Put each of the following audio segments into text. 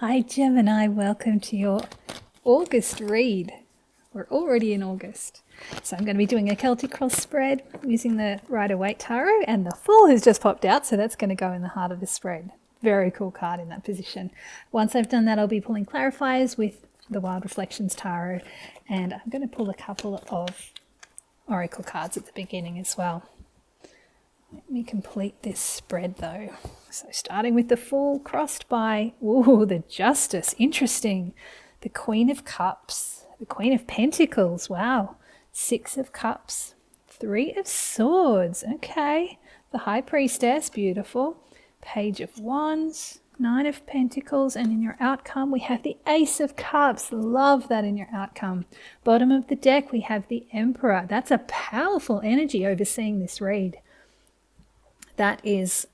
Hi Gemini, welcome to your August read. We're already in August. So I'm going to be doing a Celtic cross spread using the Rider-Waite Tarot, and the Fool has just popped out, so that's going to go in the heart of the spread. Very cool card in that position. Once I've done that, I'll be pulling clarifiers with the Wild Reflections Tarot, and I'm going to pull a couple of oracle cards at the beginning as well. Let me complete this spread though. So starting with the Fool crossed by, the Justice, interesting. The Queen of Cups, the Queen of Pentacles, wow. 6 of Cups, 3 of Swords, okay. The High Priestess, beautiful. Page of Wands, 9 of Pentacles, and in your outcome we have the Ace of Cups. Love that in your outcome. Bottom of the deck we have the Emperor. That's a powerful energy overseeing this read. That is,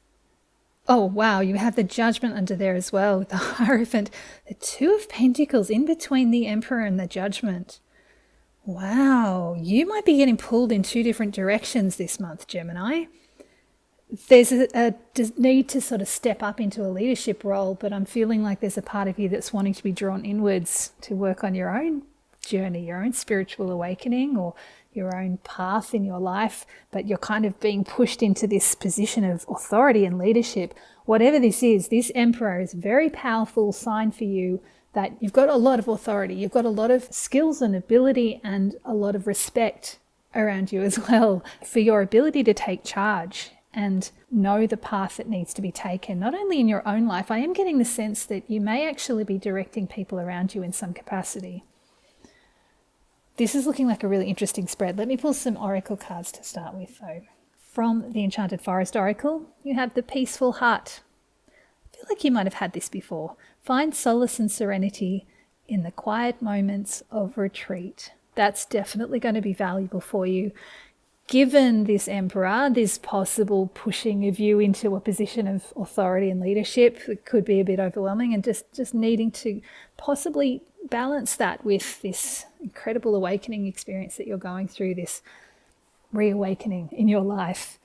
oh wow, you have the Judgment under there as well with the Hierophant. The 2 of Pentacles in between the Emperor and the Judgment. Wow, you might be getting pulled in 2 different directions this month, Gemini. There's a need to sort of step up into a leadership role, but I'm feeling like there's a part of you that's wanting to be drawn inwards to work on your own journey, your own spiritual awakening, or your own path in your life, but you're kind of being pushed into this position of authority and leadership. Whatever this is, this Emperor is a very powerful sign for you that you've got a lot of authority, you've got a lot of skills and ability and a lot of respect around you as well for your ability to take charge and know the path that needs to be taken, not only in your own life. I am getting the sense that you may actually be directing people around you in some capacity. This is looking like a really interesting spread. Let me pull some oracle cards to start with though. From the Enchanted Forest Oracle, you have the Peaceful Heart. I feel like you might have had this before. Find solace and serenity in the quiet moments of retreat. That's definitely going to be valuable for you. Given this Emperor, this possible pushing of you into a position of authority and leadership, it could be a bit overwhelming, and just needing to possibly balance that with this incredible awakening experience that you're going through, this reawakening in your life.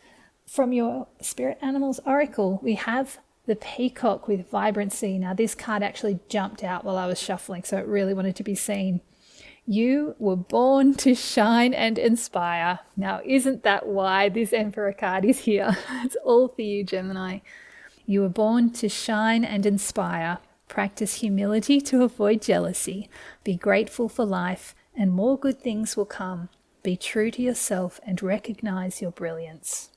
From your Spirit Animals Oracle, we have the Peacock with Vibrancy. Now this card actually jumped out while I was shuffling, so it really wanted to be seen. You were born to shine and inspire. Now, isn't that why this Emperor card is here? It's all for you, Gemini. You were born to shine and inspire. Practice humility to avoid jealousy. Be grateful for life, and more good things will come. Be true to yourself and recognize your brilliance.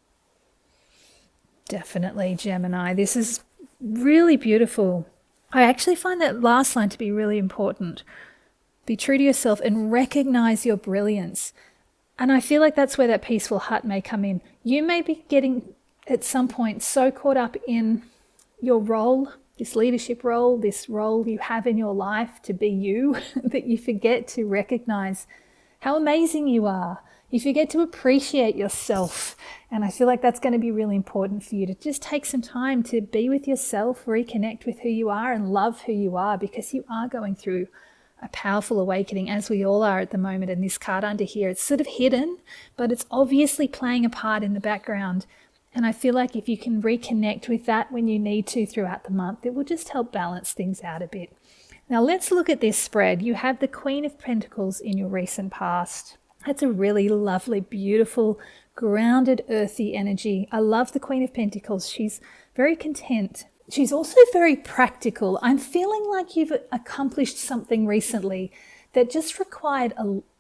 Definitely, Gemini. This is really beautiful. I actually find that last line to be really important. Be true to yourself and recognize your brilliance. And I feel like that's where that Peaceful Heart may come in. You may be getting at some point so caught up in your role, this leadership role, this role you have in your life to be you, that you forget to recognize how amazing you are. You forget to appreciate yourself. And I feel like that's going to be really important for you to just take some time to be with yourself, reconnect with who you are and love who you are, because you are going through a powerful awakening, as we all are at the moment. And this card under here, it's sort of hidden, but it's obviously playing a part in the background. And I feel like if you can reconnect with that when you need to throughout the month, it will just help balance things out a bit. Now let's look at this spread. You have the Queen of Pentacles in your recent past. That's a really lovely, beautiful, grounded, earthy energy. I love the Queen of Pentacles. She's very content. She's also very practical. I'm feeling like you've accomplished something recently that just required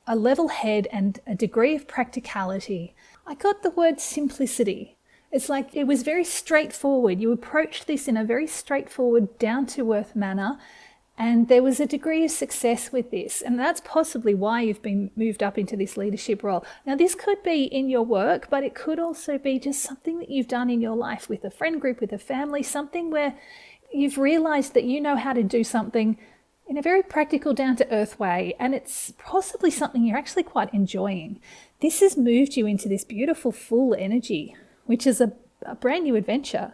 a level head and a degree of practicality. I got the word simplicity. It's like it was very straightforward. You approached this in a very straightforward, down-to-earth manner, and there was a degree of success with this. And that's possibly why you've been moved up into this leadership role. Now, this could be in your work, but it could also be just something that you've done in your life with a friend group, with a family, something where you've realized that you know how to do something in a very practical, down-to-earth way. And it's possibly something you're actually quite enjoying. This has moved you into this beautiful full energy, which is a brand new adventure.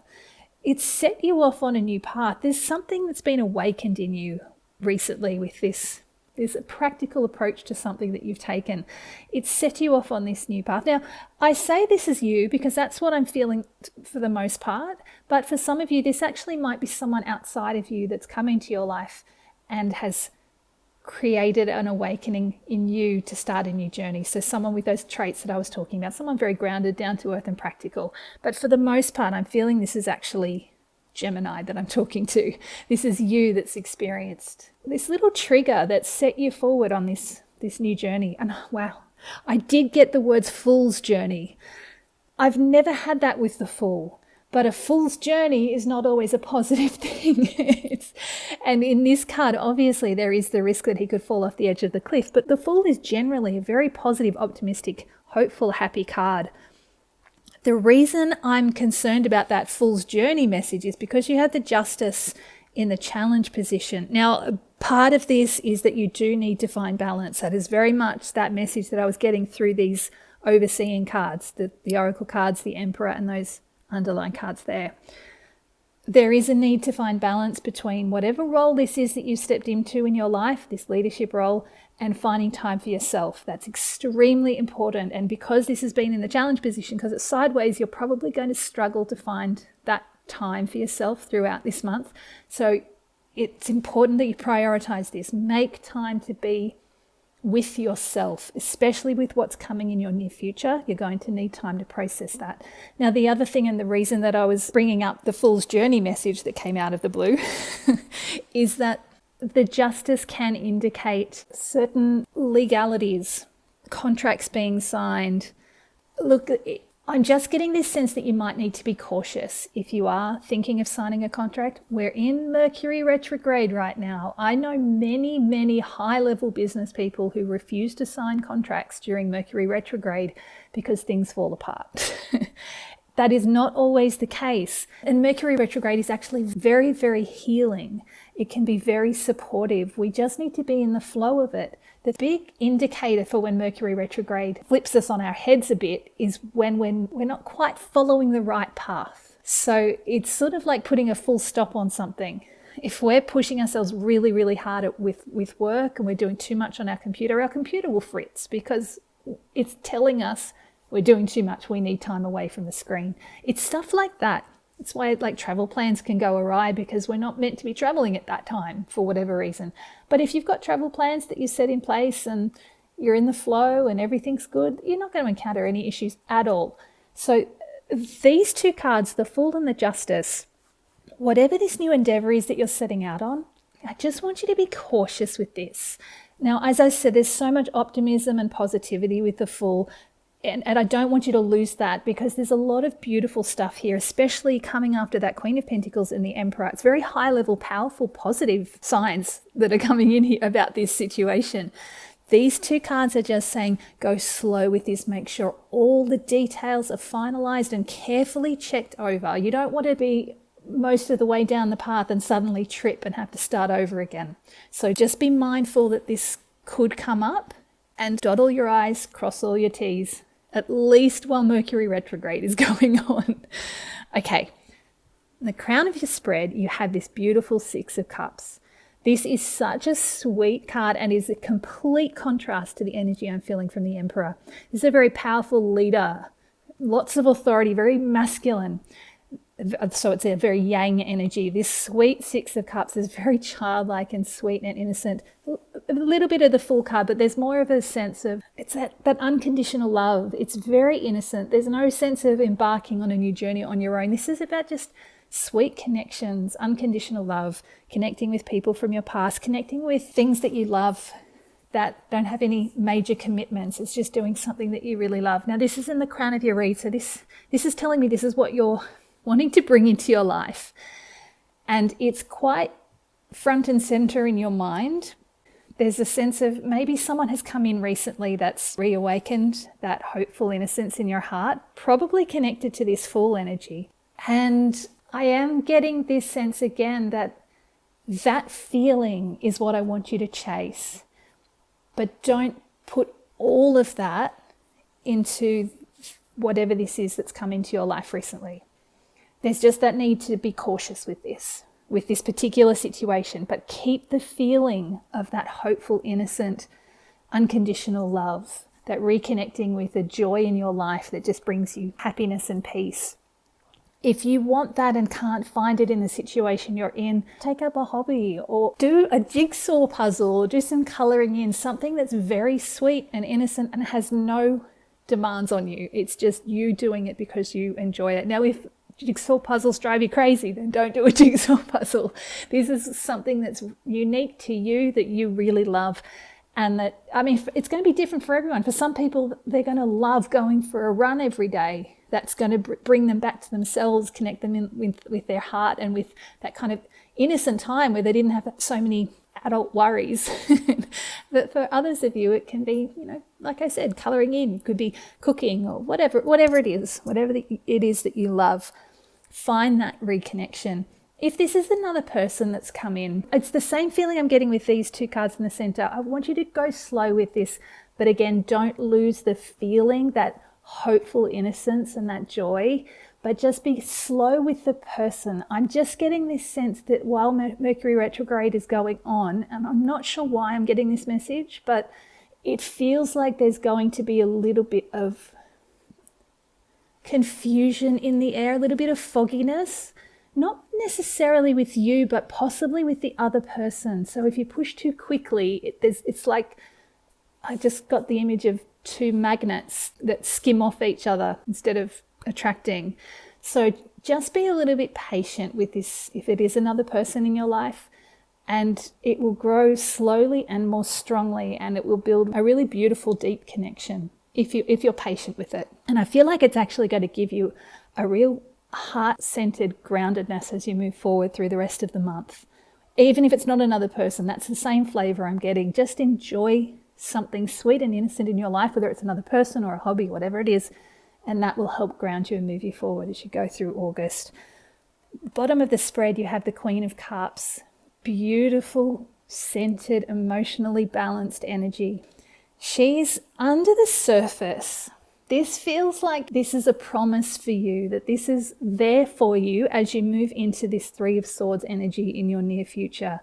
It's set you off on a new path. There's something that's been awakened in you recently with this There's a practical approach to something that you've taken. It's set you off on this new path. Now, I say this is you because that's what I'm feeling for the most part. But for some of you, this actually might be someone outside of you that's come into your life and has created an awakening in you to start a new journey. So someone with those traits that I was talking about, someone very grounded, down to earth and practical. But for the most part, I'm feeling this is actually Gemini that I'm talking to. This is you that's experienced this little trigger that set you forward on this new journey. And wow, I did get the words fool's journey. I've never had that with the fool, but a fool's journey is not always a positive thing. And in this card, obviously there is the risk that he could fall off the edge of the cliff, but the fool is generally a very positive, optimistic, hopeful, happy card. The reason I'm concerned about that fool's journey message is because you have the justice in the challenge position. Now, part of this is that you do need to find balance. That is very much that message that I was getting through these overseeing cards, the oracle cards, the emperor, and those underlying cards there. There is a need to find balance between whatever role this is that you stepped into in your life, this leadership role, and finding time for yourself. That's extremely important. And because this has been in the challenge position, because it's sideways, you're probably going to struggle to find that time for yourself throughout this month. So it's important that you prioritize this. Make time to be with yourself, especially with what's coming in your near future. You're going to need time to process that. Now, the other thing, and the reason that I was bringing up the fool's journey message that came out of the blue is that the justice can indicate certain legalities, contracts being signed. Look, I'm just getting this sense that you might need to be cautious if you are thinking of signing a contract. We're in Mercury retrograde right now. I know many, many high-level business people who refuse to sign contracts during Mercury retrograde because things fall apart. That is not always the case. And Mercury retrograde is actually very, very healing. It can be very supportive. We just need to be in the flow of it. The big indicator for when Mercury retrograde flips us on our heads a bit is when we're not quite following the right path. So it's sort of like putting a full stop on something. If we're pushing ourselves really, really hard with work and we're doing too much on our computer will fritz because it's telling us we're doing too much, we need time away from the screen. It's stuff like that. It's why like travel plans can go awry because we're not meant to be traveling at that time for whatever reason. But if you've got travel plans that you set in place and you're in the flow and everything's good, you're not going to encounter any issues at all. So these two cards, the Fool and the Justice, whatever this new endeavor is that you're setting out on, I just want you to be cautious with this. Now, as I said, there's so much optimism and positivity with the Fool. And I don't want you to lose that because there's a lot of beautiful stuff here, especially coming after that Queen of Pentacles and the Emperor. It's very high level, powerful, positive signs that are coming in here about this situation. These two cards are just saying, go slow with this. Make sure all the details are finalized and carefully checked over. You don't want to be most of the way down the path and suddenly trip and have to start over again. So just be mindful that this could come up and dot all your I's, cross all your T's. At least while Mercury retrograde is going on. Okay, in the crown of your spread, you have this beautiful Six of Cups. This is such a sweet card and is a complete contrast to the energy I'm feeling from the Emperor. This is a very powerful leader, lots of authority, very masculine. So it's a very yang energy. This sweet Six of Cups is very childlike and sweet and innocent. A little bit of the Fool card, but there's more of a sense of, it's that unconditional love. It's very innocent. There's no sense of embarking on a new journey on your own. This is about just sweet connections, unconditional love, connecting with people from your past, connecting with things that you love that don't have any major commitments. It's just doing something that you really love. Now, this is in the crown of your reed. So this is telling me this is what you're wanting to bring into your life. And it's quite front and center in your mind. There's a sense of maybe someone has come in recently that's reawakened that hopeful innocence in your heart, probably connected to this Fool energy. And I am getting this sense again that feeling is what I want you to chase. But don't put all of that into whatever this is that's come into your life recently. There's just that need to be cautious with this. with this particular situation, but keep the feeling of that hopeful, innocent, unconditional love, that reconnecting with the joy in your life that just brings you happiness and peace. If you want that and can't find it in the situation you're in, take up a hobby or do a jigsaw puzzle or do some colouring in, something that's very sweet and innocent and has no demands on you. It's just you doing it because you enjoy it. Now, if jigsaw puzzles drive you crazy, then don't do a jigsaw puzzle. This is something that's unique to you, that you really love. And that, I mean, it's going to be different for everyone. For some people, they're going to love going for a run every day. That's going to bring them back to themselves, connect them with their heart and with that kind of innocent time where they didn't have so many adult worries. But for others of you, it can be, like I said, colouring in, could be cooking or whatever it is, it is that you love. Find that reconnection. If this is another person that's come in, it's the same feeling I'm getting with these two cards in the center. I want you to go slow with this, but again, don't lose the feeling, that hopeful innocence and that joy, but just be slow with the person. I'm just getting this sense that while Mercury retrograde is going on, and I'm not sure why I'm getting this message, but it feels like there's going to be a little bit of confusion in the air, a little bit of fogginess. Not necessarily with you, but possibly with the other person. So if you push too quickly, it's like, I just got the image of two magnets that skim off each other instead of attracting. So just be a little bit patient with this if it is another person in your life, and it will grow slowly and more strongly, and it will build a really beautiful, deep connection if you're patient with it. And I feel like it's actually going to give you a real heart-centered groundedness as you move forward through the rest of the month. Even if it's not another person, that's the same flavor I'm getting. Just enjoy something sweet and innocent in your life, whether it's another person or a hobby, whatever it is, and that will help ground you and move you forward as you go through August. Bottom of the spread, you have the Queen of Cups. Beautiful, centered, emotionally balanced energy. She's under the surface. This feels like this is a promise for you, that this is there for you as you move into this Three of Swords energy in your near future.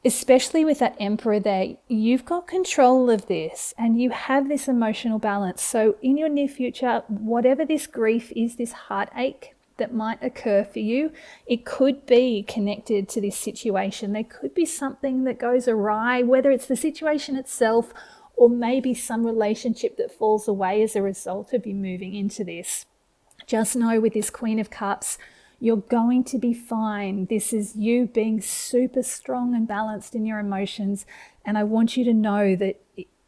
Especially with that Emperor there, you've got control of this and you have this emotional balance. So in your near future, whatever this grief is, this heartache that might occur for you, it could be connected to this situation. There could be something that goes awry, whether it's the situation itself or maybe some relationship that falls away as a result of you moving into this. Just know with this Queen of Cups, you're going to be fine. This is you being super strong and balanced in your emotions. And I want you to know that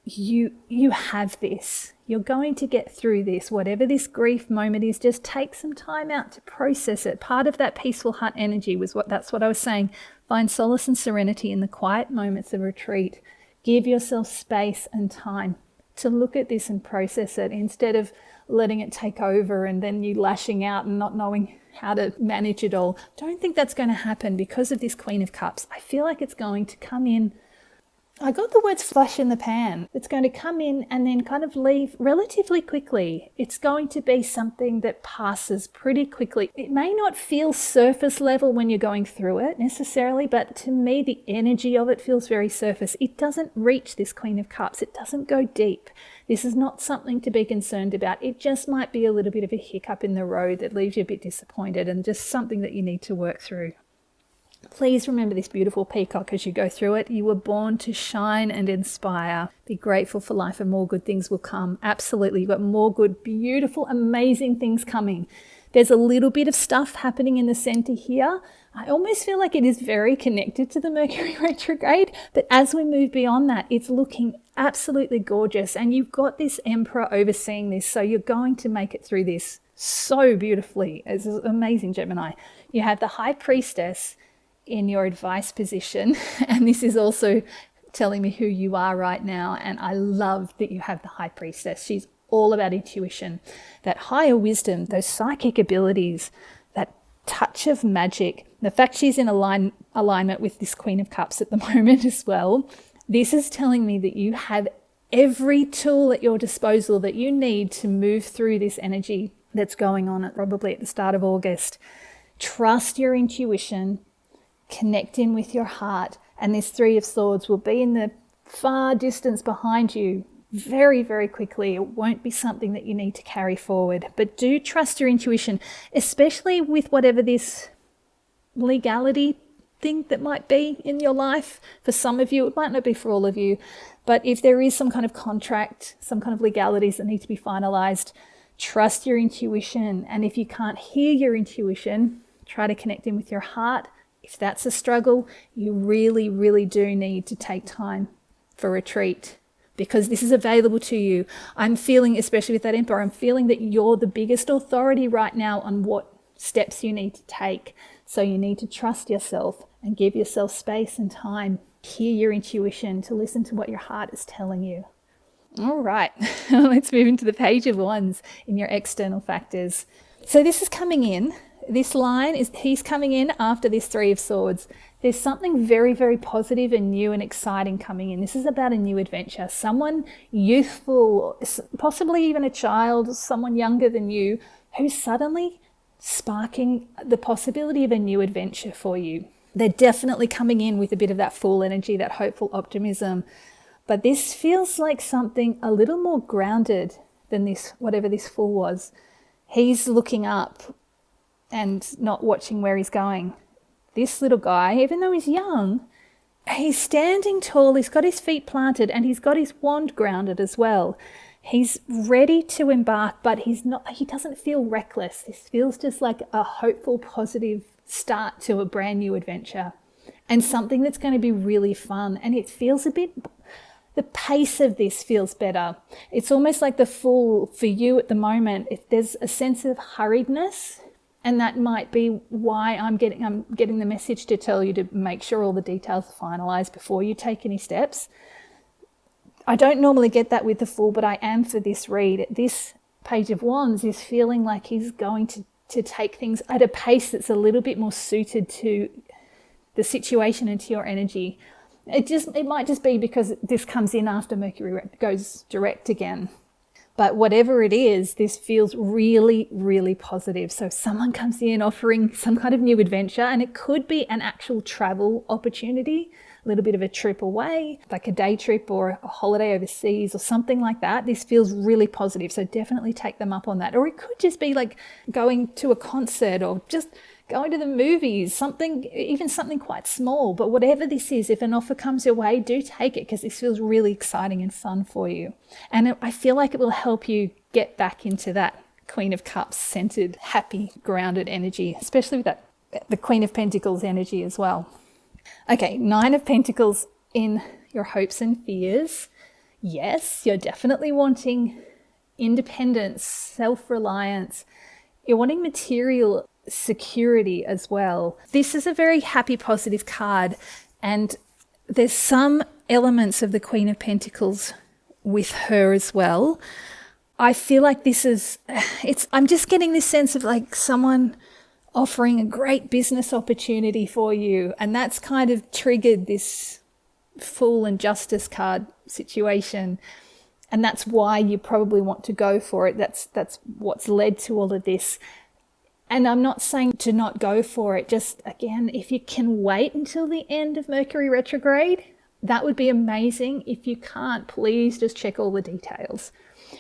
you have this. You're going to get through this. Whatever this grief moment is, just take some time out to process it. Part of that peaceful heart energy that's what I was saying. Find solace and serenity in the quiet moments of retreat. Give yourself space and time to look at this and process it instead of letting it take over and then you lashing out and not knowing how to manage it all. Don't think that's going to happen because of this Queen of Cups. I feel like it's going to come in. I got the words flash in the pan. It's going to come in and then kind of leave relatively quickly. It's going to be something that passes pretty quickly. It may not feel surface level when you're going through it necessarily, but to me, the energy of it feels very surface. It doesn't reach this Queen of Cups. It doesn't go deep. This is not something to be concerned about. It just might be a little bit of a hiccup in the road that leaves you a bit disappointed and just something that you need to work through. Please remember this beautiful peacock as you go through it. You were born to shine and inspire. Be grateful for life and more good things will come. Absolutely. You've got more good, beautiful, amazing things coming. There's a little bit of stuff happening in the center here. I almost feel like it is very connected to the Mercury retrograde, but as we move beyond that, it's looking absolutely gorgeous. And you've got this Emperor overseeing this, so you're going to make it through this so beautifully. It's amazing, Gemini. You have the High Priestess in your advice position, and this is also telling me who you are right now, and I love that you have the High Priestess. She's all about intuition, that higher wisdom, those psychic abilities, that touch of magic. The fact she's in alignment with this Queen of Cups at the moment as well, this is telling me that you have every tool at your disposal that you need to move through this energy that's going on probably at the start of August. Trust your intuition. connect in with your heart, and this Three of Swords will be in the far distance behind you very, very quickly. It won't be something that you need to carry forward, but do trust your intuition, especially with whatever this legality thing that might be in your life. For some of you, it might not be for all of you, but if there is some kind of contract, some kind of legalities that need to be finalized, trust your intuition. And if you can't hear your intuition, try to connect in with your heart. If that's a struggle, you really, really do need to take time for retreat, because this is available to you. I'm feeling, especially with that Emperor, I'm feeling that you're the biggest authority right now on what steps you need to take. So you need to trust yourself and give yourself space and time. Hear your intuition, to listen to what your heart is telling you. All right, let's move into the Page of Wands in your external factors. So this is coming in. This line is, he's coming in after this Three of Swords. There's something very, very positive and new and exciting coming in. This is about a new adventure. Someone youthful, possibly even a child, someone younger than you, who's suddenly sparking the possibility of a new adventure for you. They're definitely coming in with a bit of that Fool energy, that hopeful optimism. But this feels like something a little more grounded than this, whatever this Fool was. He's looking up and not watching where he's going. This little guy, even though he's young, he's standing tall, he's got his feet planted, and he's got his wand grounded as well. He's ready to embark, but he doesn't feel reckless. This feels just like a hopeful, positive start to a brand new adventure, and something that's going to be really fun. And it feels the pace of this feels better. It's almost like the Fool for you at the moment. If there's a sense of hurriedness, and that might be why I'm getting the message to tell you to make sure all the details are finalized before you take any steps. I don't normally get that with the Fool, but I am for this read. This Page of Wands is feeling like he's going to take things at a pace that's a little bit more suited to the situation and to your energy. It might just be because this comes in after Mercury goes direct again. But whatever it is, this feels really, really positive. So if someone comes in offering some kind of new adventure, and it could be an actual travel opportunity, a little bit of a trip away, like a day trip or a holiday overseas or something like that, this feels really positive. So definitely take them up on that. Or it could just be like going to a concert or just going to the movies, even something quite small. But whatever this is, if an offer comes your way, do take it, because this feels really exciting and fun for you. And I feel like it will help you get back into that Queen of Cups centered, happy, grounded energy, especially with the Queen of Pentacles energy as well. Okay, Nine of Pentacles in your hopes and fears. Yes, you're definitely wanting independence, self-reliance. You're wanting material security as well. This is a very happy, positive card, and there's some elements of the Queen of Pentacles with her as well. I feel like I'm just getting this sense of like someone offering a great business opportunity for you, and that's kind of triggered this Fool and Justice card situation, and that's why you probably want to go for it. That's what's led to all of this. And I'm not saying to not go for it. Just, again, if you can wait until the end of Mercury retrograde, that would be amazing. If you can't, please just check all the details.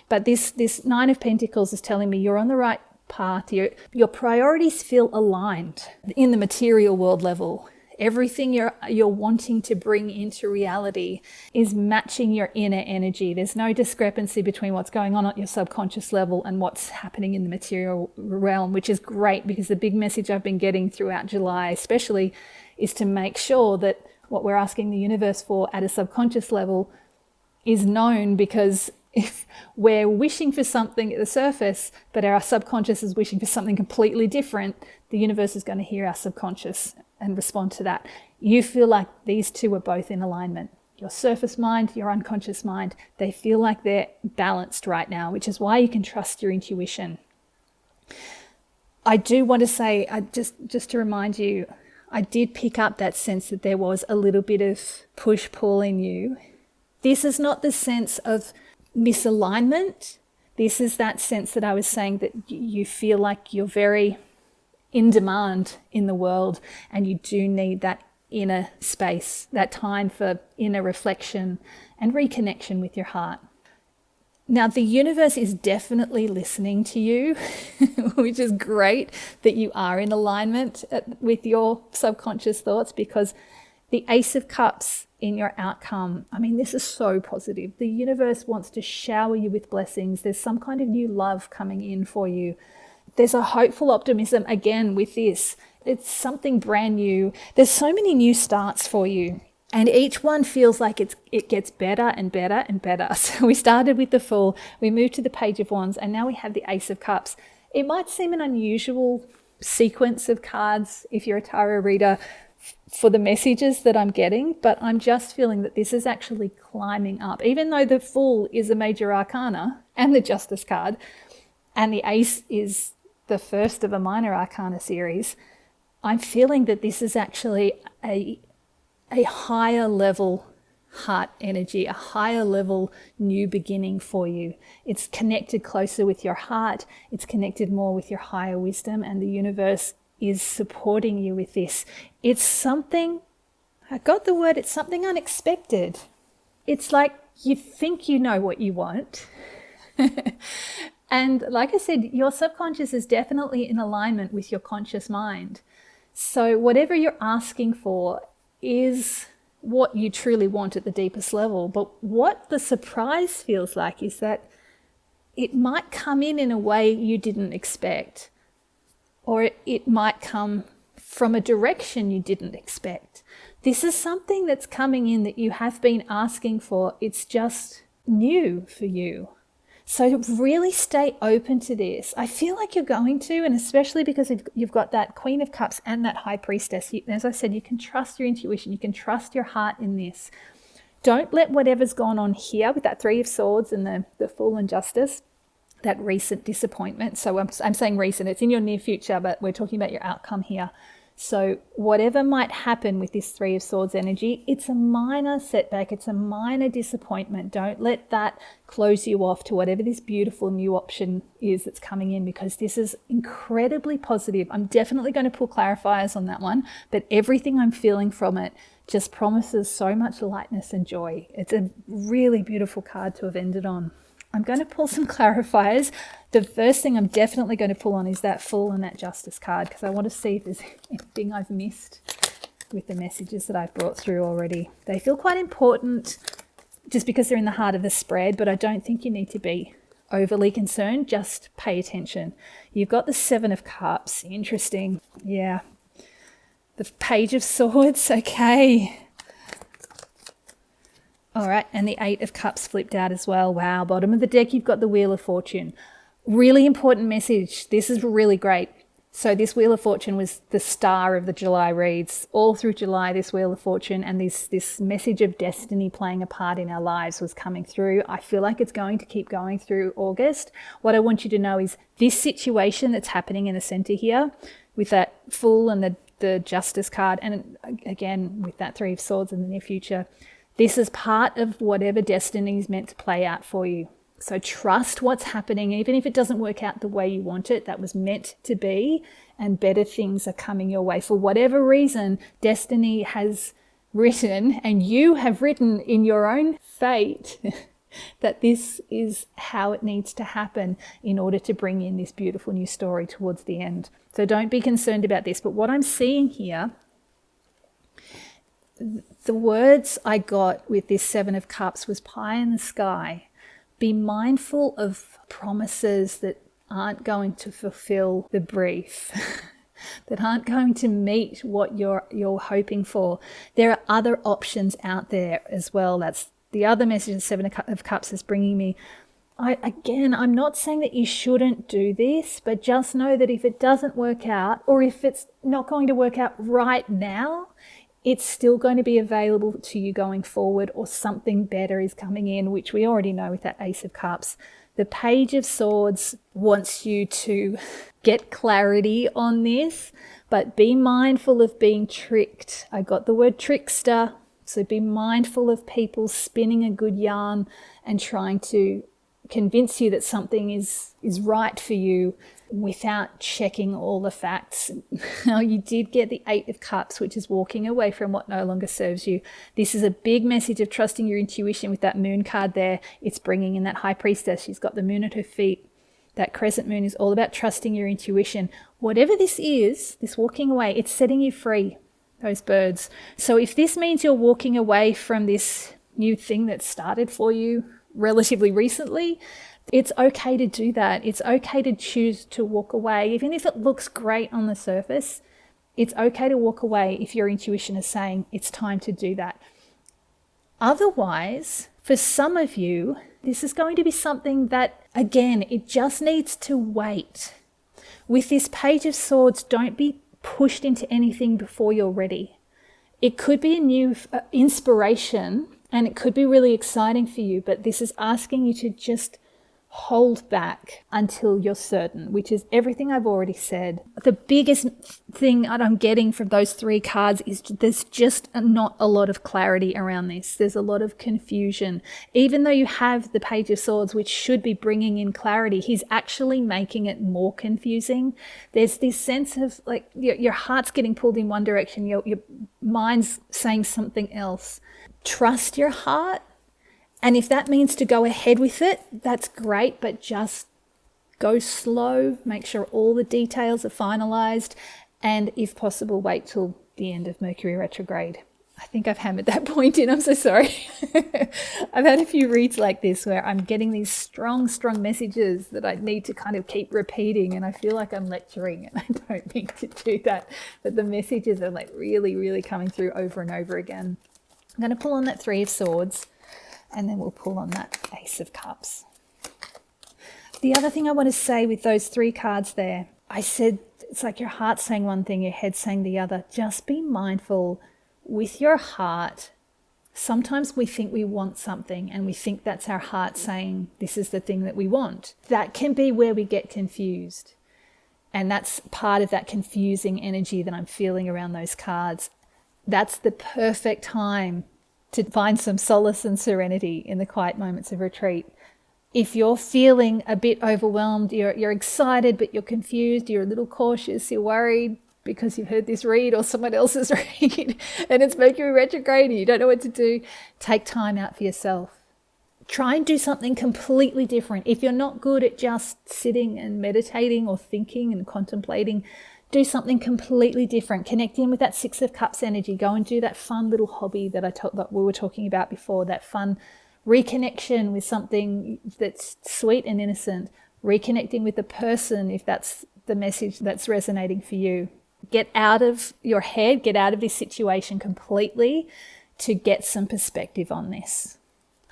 But this Nine of Pentacles is telling me you're on the right path. Your priorities feel aligned in the material world level. Everything you're wanting to bring into reality is matching your inner energy. There's no discrepancy between what's going on at your subconscious level and what's happening in the material realm, which is great, because the big message I've been getting throughout July especially is to make sure that what we're asking the universe for at a subconscious level is known, because if we're wishing for something at the surface, but our subconscious is wishing for something completely different, the universe is going to hear our subconscious and respond to that. You feel like these two are both in alignment. Your surface mind, your unconscious mind, they feel like they're balanced right now, which is why you can trust your intuition. I do want to say, just to remind you, I did pick up that sense that there was a little bit of push-pull in you. This is not the sense of misalignment. This is that sense that I was saying, that you feel like you're very in demand in the world, and you do need that inner space, that time for inner reflection and reconnection with your heart. Now, the universe is definitely listening to you, which is great that you are in alignment with your subconscious thoughts, because the Ace of Cups in your outcome, I mean, this is so positive. The universe wants to shower you with blessings. There's some kind of new love coming in for you. There's a hopeful optimism again with this. It's something brand new. There's so many new starts for you. And each one feels like it gets better and better and better. So we started with the Fool, we moved to the Page of Wands, and now we have the Ace of Cups. It might seem an unusual sequence of cards if you're a tarot reader for the messages that I'm getting, but I'm just feeling that this is actually climbing up. Even though the Fool is a major arcana and the Justice card, and the Ace is the first of a minor arcana series, I'm feeling that this is actually a higher level heart energy, a higher level new beginning for you. It's connected closer with your heart. It's connected more with your higher wisdom, and the universe is supporting you with this. It's something, I got the word, it's something unexpected. It's like you think you know what you want. And like I said, your subconscious is definitely in alignment with your conscious mind. So whatever you're asking for is what you truly want at the deepest level. But what the surprise feels like is that it might come in a way you didn't expect, or it might come from a direction you didn't expect. This is something that's coming in that you have been asking for. It's just new for you. So really stay open to this. I feel like you're going to, and especially because you've got that Queen of Cups and that High Priestess. As I said, you can trust your intuition. You can trust your heart in this. Don't let whatever's gone on here with that Three of Swords and the Fool and Justice, that recent disappointment. So I'm saying recent, it's in your near future, but we're talking about your outcome here. So whatever might happen with this Three of Swords energy, it's a minor setback. It's a minor disappointment. Don't let that close you off to whatever this beautiful new option is that's coming in, because this is incredibly positive. I'm definitely going to pull clarifiers on that one, but everything I'm feeling from it just promises so much lightness and joy. It's a really beautiful card to have ended on. I'm going to pull some clarifiers. The first thing I'm definitely going to pull on is that Fool and that Justice card, because I want to see if there's anything I've missed with the messages that I've brought through already. They feel quite important just because they're in the heart of the spread, but I don't think you need to be overly concerned. Just pay attention. You've got the Seven of Cups. Interesting. Yeah. The Page of Swords. Okay. All right, and the Eight of Cups flipped out as well. Wow, bottom of the deck, you've got the Wheel of Fortune. Really important message. This is really great. So this Wheel of Fortune was the star of the July reads. All through July, this Wheel of Fortune and this message of destiny playing a part in our lives was coming through. I feel like it's going to keep going through August. What I want you to know is this situation that's happening in the center here with that Fool and the Justice card, and again with that Three of Swords in the near future, this is part of whatever destiny is meant to play out for you. So trust what's happening, even if it doesn't work out the way you want it. That was meant to be, and better things are coming your way. For whatever reason, destiny has written, and you have written in your own fate that this is how it needs to happen in order to bring in this beautiful new story towards the end. So don't be concerned about this. But what I'm seeing here, the words I got with this Seven of Cups was pie in the sky. Be mindful of promises that aren't going to fulfill the brief, that aren't going to meet what you're hoping for. There are other options out there as well. That's the other message the Seven of Cups is bringing me. I'm not saying that you shouldn't do this, but just know that if it doesn't work out, or if it's not going to work out right now, it's still going to be available to you going forward, or something better is coming in, which we already know with that Ace of Cups. The Page of Swords wants you to get clarity on this, but be mindful of being tricked. I got the word trickster, so be mindful of people spinning a good yarn and trying to convince you that something is right for you, without checking all the facts. Now, you did get the 8 of Cups, which is walking away from what no longer serves you. This is a big message of trusting your intuition with that moon card there. It's bringing in that High Priestess. She's got the moon at her feet. That crescent moon is all about trusting your intuition. Whatever this is, this walking away, it's setting you free, those birds. So if this means you're walking away from this new thing that started for you relatively recently, it's okay to do that. It's okay to choose to walk away. Even if it looks great on the surface, it's okay to walk away if your intuition is saying it's time to do that. Otherwise, for some of you, this is going to be something that, again, it just needs to wait. With this Page of Swords, don't be pushed into anything before you're ready. It could be a new inspiration and it could be really exciting for you, but this is asking you to just hold back until you're certain, which is everything I've already said. The biggest thing that I'm getting from those 3 cards is there's just not a lot of clarity around this. There's a lot of confusion. Even though you have the Page of Swords, which should be bringing in clarity, he's actually making it more confusing. There's this sense of like your heart's getting pulled in one direction, your mind's saying something else. Trust your heart. And if that means to go ahead with it, that's great, but just go slow, make sure all the details are finalized, and if possible, wait till the end of Mercury retrograde. I think I've hammered that point in, I'm so sorry. I've had a few reads like this where I'm getting these strong messages that I need to kind of keep repeating, and I feel like I'm lecturing, and I don't mean to do that, but the messages are like really coming through over and over again. I'm going to pull on that 3 of Swords, and then we'll pull on that Ace of Cups. The other thing I want to say with those 3 cards there, I said it's like your heart's saying one thing, your head's saying the other. Just be mindful with your heart. Sometimes we think we want something and we think that's our heart saying this is the thing that we want. That can be where we get confused. And that's part of that confusing energy that I'm feeling around those cards. That's the perfect time to find some solace and serenity in the quiet moments of retreat. If you're feeling a bit overwhelmed, you're excited, but you're confused, you're a little cautious, you're worried because you've heard this read or someone else's read, and it's Mercury retrograde and you don't know what to do, take time out for yourself. Try and do something completely different. If you're not good at just sitting and meditating or thinking and contemplating, do something completely different. Connect in with that 6 of Cups energy. Go and do that fun little hobby that that we were talking about before, that fun reconnection with something that's sweet and innocent. Reconnecting with the person if that's the message that's resonating for you. Get out of your head, get out of this situation completely to get some perspective on this.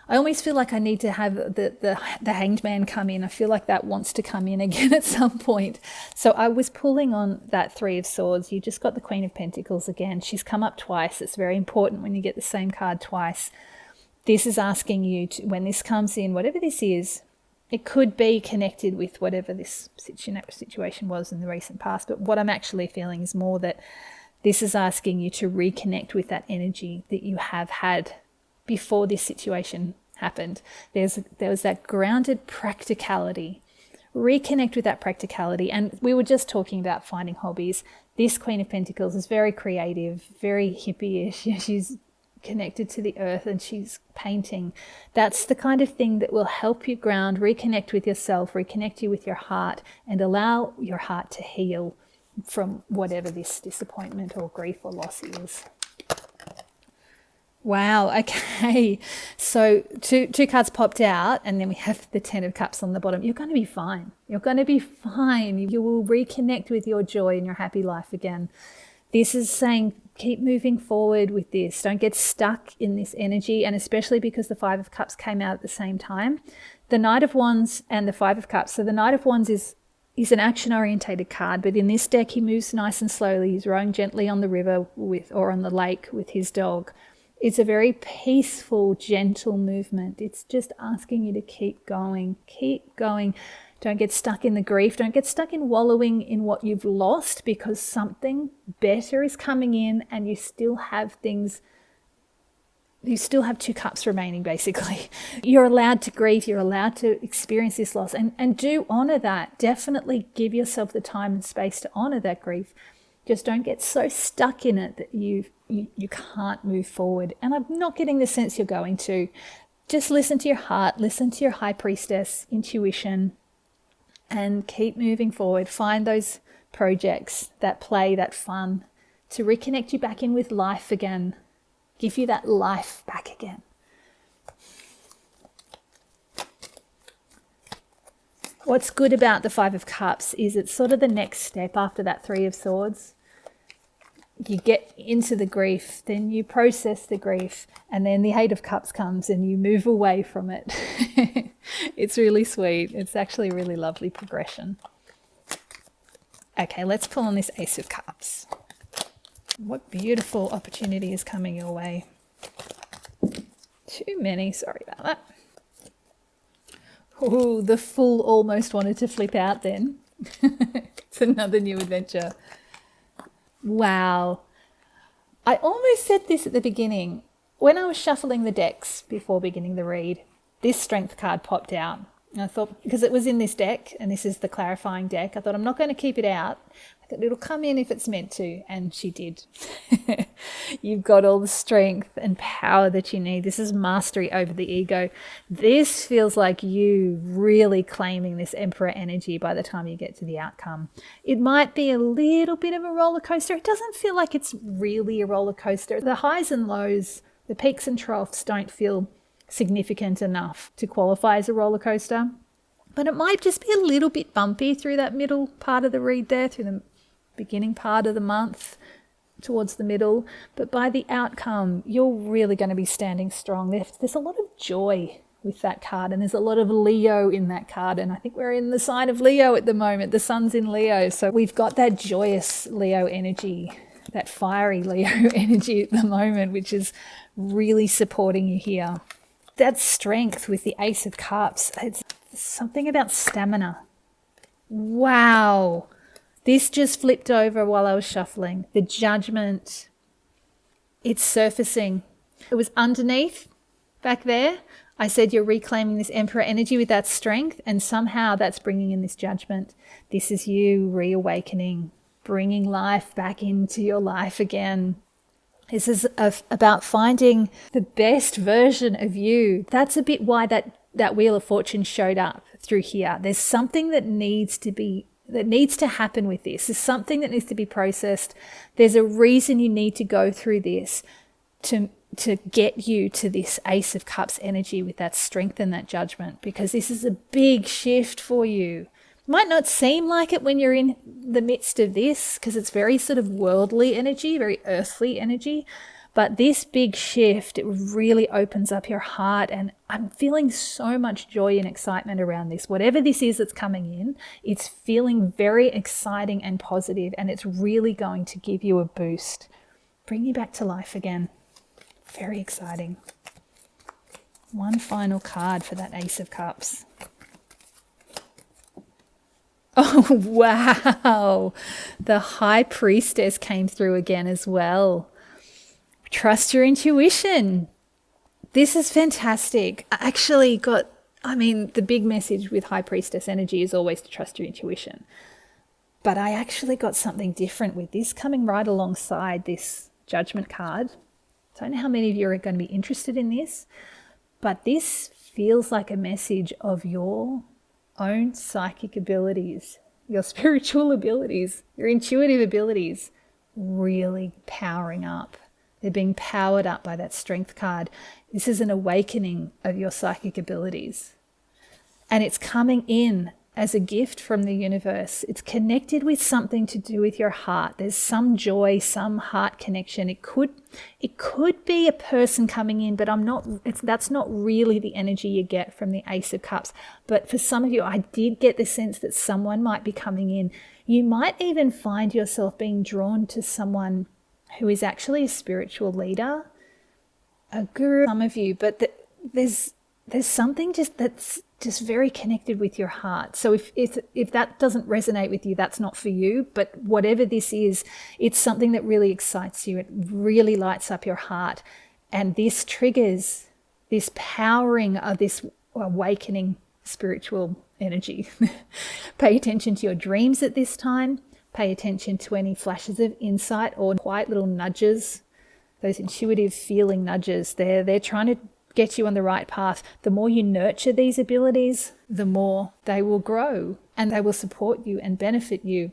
I always feel like I need to have the Hanged Man come in. I feel like that wants to come in again at some point. So I was pulling on that 3 of Swords. You just got the Queen of Pentacles again. She's come up twice. It's very important when you get the same card twice. This is asking you to, when this comes in, whatever this is, it could be connected with whatever this situation was in the recent past. But what I'm actually feeling is more that this is asking you to reconnect with that energy that you have had before this situation happened. There was that grounded practicality. Reconnect with that practicality. And we were just talking about finding hobbies. This Queen of Pentacles is very creative, very hippie-ish. She's connected to the earth and she's painting. That's the kind of thing that will help you ground, reconnect with yourself, reconnect you with your heart, and allow your heart to heal from whatever this disappointment or grief or loss is. Wow, okay. So two cards popped out and then we have the 10 of Cups on the bottom. You're going to be fine. You're going to be fine. You will reconnect with your joy and your happy life again. This is saying keep moving forward with this. Don't get stuck in this energy, and especially because the 5 of Cups came out at the same time. The Knight of Wands and the 5 of Cups. So the Knight of Wands is an action-orientated card, but in this deck he moves nice and slowly. He's rowing gently on the river or on the lake with his dog. It's a very peaceful, gentle movement. It's just asking you to keep going. Keep going. Don't get stuck in the grief. Don't get stuck in wallowing in what you've lost, because something better is coming in and you still have things you still have 2 cups remaining, basically. You're allowed to grieve. You're allowed to experience this loss, and do honor that. Definitely give yourself the time and space to honor that grief. Just don't get so stuck in it that you can't move forward. And I'm not getting the sense you're going to. Just listen to your heart, listen to your high priestess intuition, and keep moving forward. Find those projects, that play, that fun, to reconnect you back in with life again. Give you that life back again. What's good about the 5 of Cups is it's sort of the next step after that 3 of Swords. You get into the grief, then you process the grief, and then the 8 of Cups comes and you move away from it. It's really sweet. It's actually a really lovely progression. Okay, let's pull on this Ace of Cups. What beautiful opportunity is coming your way. Too many, sorry about that. Oh, the Fool almost wanted to flip out then. It's another new adventure. Wow. I almost said this at the beginning. When I was shuffling the decks before beginning the read, this Strength card popped out. And I thought, because it was in this deck, and this is the clarifying deck, I thought I'm not going to keep it out. I thought it'll come in if it's meant to, and she did. You've got all the strength and power that you need. This is mastery over the ego. This feels like you really claiming this Emperor energy by the time you get to the outcome. It might be a little bit of a roller coaster. It doesn't feel like it's really a roller coaster. The highs and lows, the peaks and troughs don't feel significant enough to qualify as a roller coaster. But it might just be a little bit bumpy through that middle part of the read there, through the beginning part of the month towards the middle. But by the outcome, you're really going to be standing strong. There's a lot of joy with that card, and there's a lot of Leo in that card. And I think we're in the sign of Leo at the moment. The sun's in Leo. So we've got that joyous Leo energy, that fiery Leo energy at the moment, which is really supporting you here. That strength with the Ace of Cups. It's something about stamina. Wow. This just flipped over while I was shuffling. The Judgment, it's surfacing. It was underneath back there. I said you're reclaiming this Emperor energy with that strength, and somehow that's bringing in this Judgment. This is you reawakening, bringing life back into your life again. This is about finding the best version of you. That's a bit why that Wheel of Fortune showed up through here. There's something that needs to happen with this. There's something that needs to be processed. There's a reason you need to go through this to get you to this Ace of Cups energy with that strength and that Judgment, because this is a big shift for you. Might not seem like it when you're in the midst of this, because it's very sort of worldly energy, very earthly energy. But this big shift, it really opens up your heart, and I'm feeling so much joy and excitement around this. Whatever this is that's coming in, it's feeling very exciting and positive, and it's really going to give you a boost, bring you back to life again. Very exciting. One final card for that Ace of Cups. Oh, wow. The High Priestess came through again as well. Trust your intuition. This is fantastic. I actually the big message with High Priestess energy is always to trust your intuition. But I actually got something different with this coming right alongside this Judgment card. I don't know how many of you are going to be interested in this, but this feels like a message of your own psychic abilities, your spiritual abilities, your intuitive abilities really powering up. They're being powered up by that Strength card. This is an awakening of your psychic abilities. And it's coming in as a gift from the universe. It's connected with something to do with your heart. There's some joy, some heart connection. It could be a person coming in, but that's not really the energy you get from the Ace of Cups. But for some of you, I did get the sense that someone might be coming in. You might even find yourself being drawn to someone who is actually a spiritual leader, a guru, some of you, but there's something that's just very connected with your heart. So if that doesn't resonate with you, that's not for you. But whatever this is, it's something that really excites you. It really lights up your heart. And this triggers this powering of this awakening spiritual energy. Pay attention to your dreams at this time. Pay attention to any flashes of insight or quiet little nudges, those intuitive feeling nudges. They're trying to get you on the right path. The more you nurture these abilities, the more they will grow and they will support you and benefit you.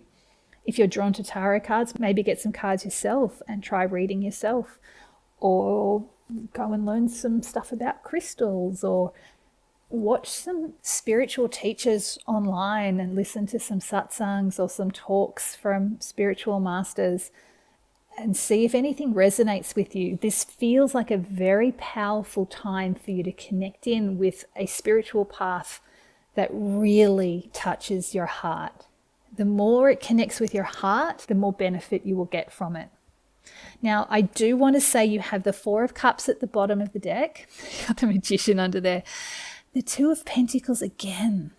If you're drawn to tarot cards, maybe get some cards yourself and try reading yourself, or go and learn some stuff about crystals, or watch some spiritual teachers online and listen to some satsangs or some talks from spiritual masters and see if anything resonates with you. This feels like a very powerful time for you to connect in with a spiritual path that really touches your heart. The more it connects with your heart, the more benefit you will get from it. Now, I do want to say you have the Four of Cups at the bottom of the deck. Got the Magician under there. The Two of Pentacles again.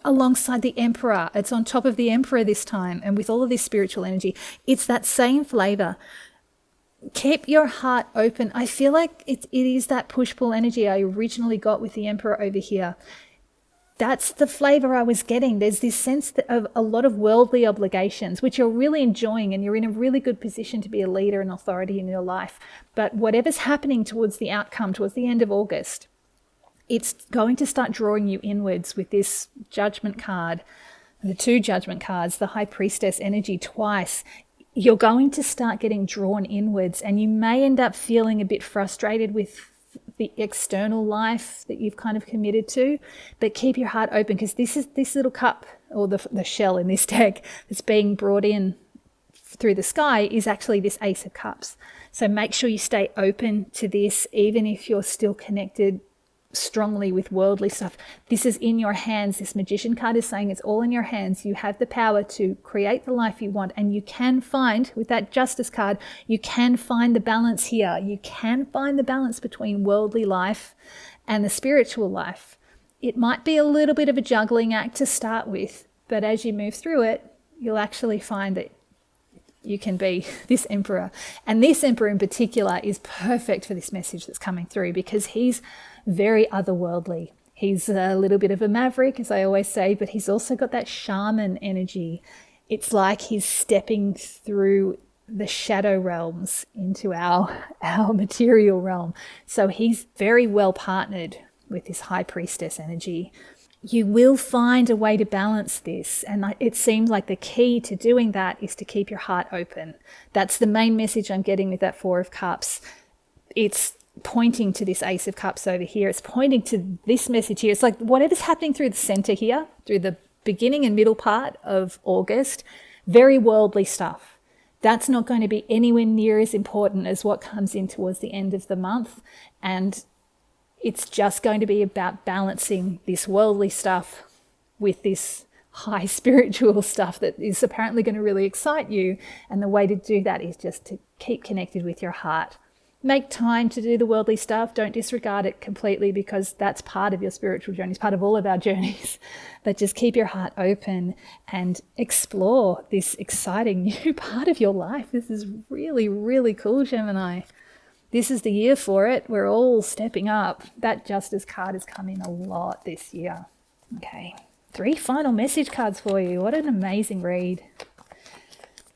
Alongside the Emperor. It's on top of the Emperor this time, and with all of this spiritual energy. It's that same flavor. Keep your heart open. I feel like it is that push-pull energy I originally got with the Emperor over here. That's the flavor I was getting. There's this sense of a lot of worldly obligations, which you're really enjoying, and you're in a really good position to be a leader and authority in your life. But whatever's happening towards the outcome, towards the end of August, it's going to start drawing you inwards with this Judgment card, the two Judgment cards, the High Priestess energy twice. You're going to start getting drawn inwards, and you may end up feeling a bit frustrated with the external life that you've kind of committed to, but keep your heart open, because this little cup, or the shell in this deck that's being brought in through the sky, is actually this Ace of Cups. So make sure you stay open to this, even if you're still connected strongly with worldly stuff. This is in your hands. This Magician card is saying it's all in your hands. You have the power to create the life you want, and you can find, with that Justice card, you can find the balance here. You can find the balance between worldly life and the spiritual life. It might be a little bit of a juggling act to start with, but as you move through it, you'll actually find that you can be this Emperor. And this Emperor in particular is perfect for this message that's coming through, because he's very otherworldly. He's a little bit of a maverick, as I always say, but he's also got that shaman energy. It's like he's stepping through the shadow realms into our material realm. So he's very well partnered with this High Priestess energy. You will find a way to balance this, and it seems like the key to doing that is to keep your heart open. That's the main message I'm getting with that Four of Cups. It's pointing to this Ace of Cups over here. It's pointing to this message here. It's like whatever's happening through the center here, through the beginning and middle part of August, very worldly stuff. That's not going to be anywhere near as important as what comes in towards the end of the month. And it's just going to be about balancing this worldly stuff with this high spiritual stuff that is apparently going to really excite you. And the way to do that is just to keep connected with your heart. Make time to do the worldly stuff. Don't disregard it completely, because that's part of your spiritual journey. It's part of all of our journeys. But just keep your heart open and explore this exciting new part of your life. This is really, really cool, Gemini. This is the year for it. We're all stepping up. That Justice card has come in a lot this year. Okay, 3 final message cards for you. What an amazing read.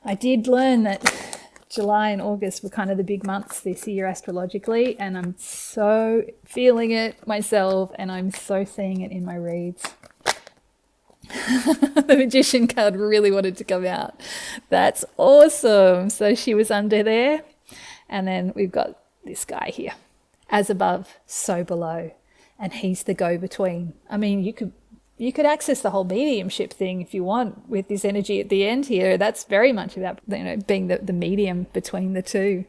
I did learn that July and August were kind of the big months this year astrologically, and I'm so feeling it myself, and I'm so seeing it in my reads. The Magician card really wanted to come out. That's awesome. So she was under there, and then we've got this guy here. As above, so below, and he's the go-between. I mean, you could access the whole mediumship thing if you want with this energy at the end here. That's very much about, being the medium between the two.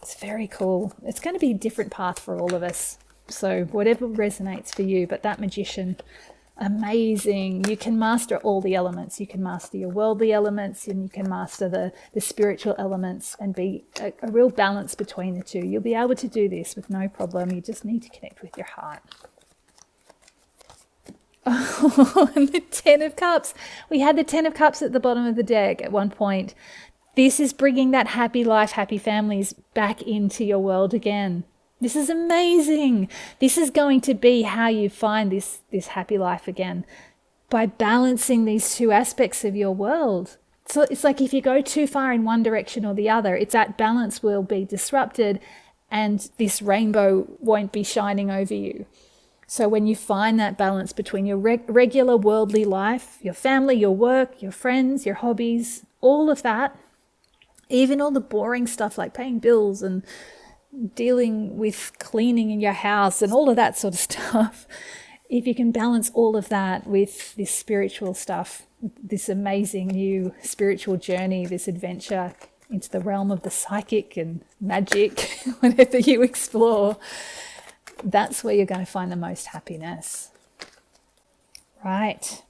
It's very cool. It's going to be a different path for all of us. So whatever resonates for you, but that Magician, amazing. You can master all the elements. You can master your worldly elements, and you can master the spiritual elements, and be a real balance between the two. You'll be able to do this with no problem. You just need to connect with your heart. Oh, and the 10 of Cups. We had the 10 of Cups at the bottom of the deck at one point. This is bringing that happy life, happy families back into your world again. This is amazing. This is going to be how you find this happy life again, by balancing these two aspects of your world. So it's like if you go too far in one direction or the other, it's that balance will be disrupted and this rainbow won't be shining over you. So when you find that balance between your regular worldly life, your family, your work, your friends, your hobbies, all of that, even all the boring stuff like paying bills and dealing with cleaning in your house and all of that sort of stuff, if you can balance all of that with this spiritual stuff, this amazing new spiritual journey, this adventure into the realm of the psychic and magic, whatever you explore, that's where you're going to find the most happiness. Right.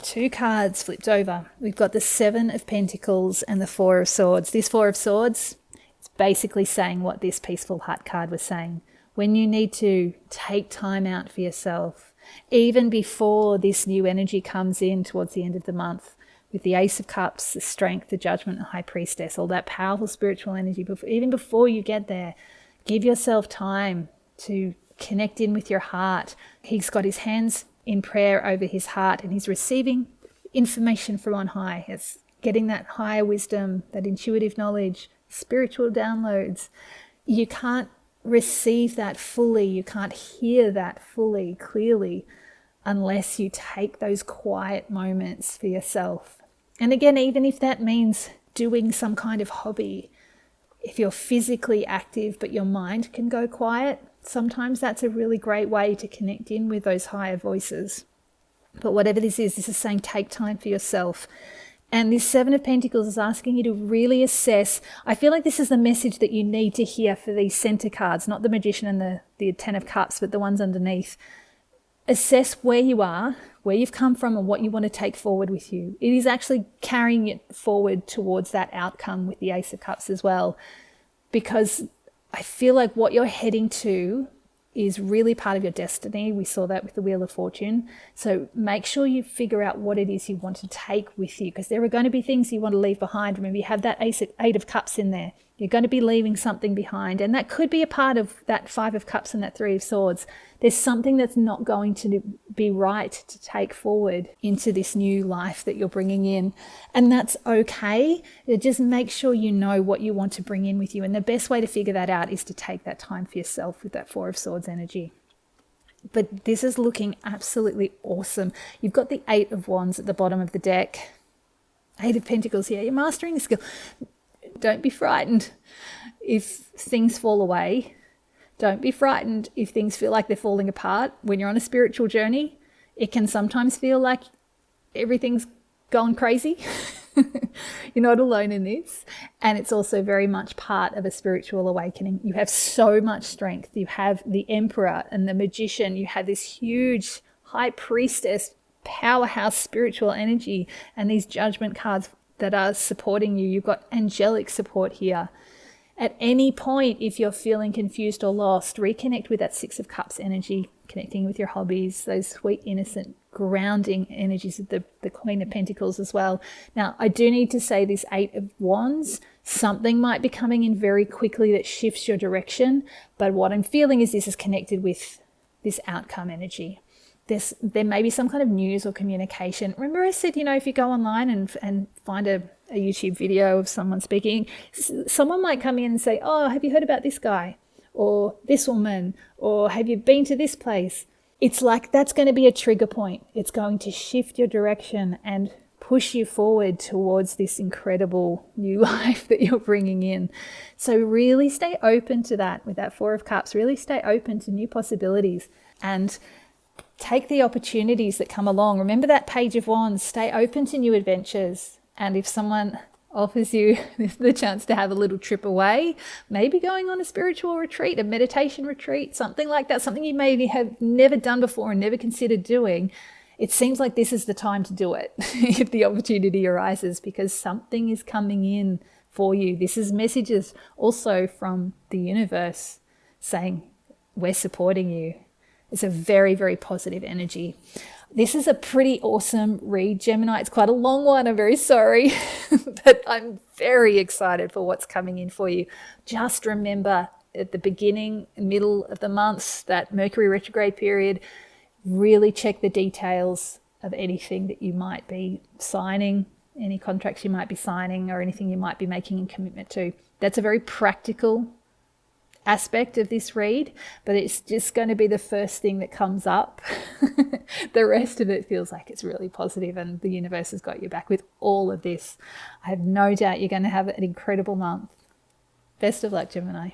2 cards flipped over. We've got the 7 of Pentacles and the 4 of Swords. This 4 of Swords, it's basically saying what this Peaceful Heart card was saying. When you need to take time out for yourself, even before this new energy comes in towards the end of the month, with the Ace of Cups, the Strength, the Judgment, and High Priestess, all that powerful spiritual energy, even before you get there, give yourself time to connect in with your heart. He's got his hands in prayer over his heart and he's receiving information from on high. It's getting that higher wisdom, that intuitive knowledge, spiritual downloads. You can't receive that fully, you can't hear that fully, clearly, unless you take those quiet moments for yourself. And again, even if that means doing some kind of hobby, if you're physically active but your mind can go quiet, sometimes that's a really great way to connect in with those higher voices. But whatever this is saying take time for yourself. And this 7 of Pentacles is asking you to really assess. I feel like this is the message that you need to hear for these center cards, not the Magician and the 10 of Cups, but the ones underneath. Assess where you are, where you've come from, and what you want to take forward with you. It is actually carrying it forward towards that outcome with the Ace of Cups as well. Because I feel like what you're heading to is really part of your destiny. We saw that with the Wheel of Fortune. So make sure you figure out what it is you want to take with you, because there are going to be things you want to leave behind. Remember, you have that 8 of Cups in there. You're going to be leaving something behind, and that could be a part of that 5 of Cups and that 3 of Swords. There's something that's not going to be right to take forward into this new life that you're bringing in, and that's okay. Just make sure you know what you want to bring in with you, and the best way to figure that out is to take that time for yourself with that 4 of Swords energy. But this is looking absolutely awesome. You've got the 8 of Wands at the bottom of the deck. 8 of Pentacles here. You're mastering the skill. Don't be frightened if things fall away. Don't be frightened if things feel like they're falling apart. When you're on a spiritual journey, it can sometimes feel like everything's gone crazy. You're not alone in this. And it's also very much part of a spiritual awakening. You have so much strength. You have the Emperor and the Magician. You have this huge High Priestess, powerhouse spiritual energy, and these Judgment cards that are supporting you. You've got angelic support here. At any point, if you're feeling confused or lost, reconnect with that 6 of Cups energy, connecting with your hobbies, those sweet, innocent, grounding energies of the Queen of Pentacles as well. Now, I do need to say this 8 of Wands, something might be coming in very quickly that shifts your direction, but what I'm feeling is this is connected with this outcome energy. There may be some kind of news or communication. Remember I said, if you go online and find a YouTube video of someone speaking, someone might come in and say, oh, have you heard about this guy or this woman, or have you been to this place? It's like that's going to be a trigger point. It's going to shift your direction and push you forward towards this incredible new life that you're bringing in. So really stay open to that with that 4 of Cups. Really stay open to new possibilities and take the opportunities that come along. Remember that Page of Wands. Stay open to new adventures. And if someone offers you the chance to have a little trip away, maybe going on a spiritual retreat, a meditation retreat, something like that, something you maybe have never done before and never considered doing, it seems like this is the time to do it if the opportunity arises, because something is coming in for you. This is messages also from the universe saying, we're supporting you. It's a very, very positive energy. This is a pretty awesome read, Gemini. It's quite a long one, I'm very sorry, but I'm very excited for what's coming in for you. Just remember at the beginning, middle of the months, that Mercury retrograde period, really check the details of anything that you might be signing, any contracts you might be signing, or anything you might be making a commitment to. That's a very practical aspect of this read, but it's just going to be the first thing that comes up. The rest of it feels like it's really positive, and the universe has got your back with all of this. I have no doubt you're going to have an incredible month. Best of luck, Gemini.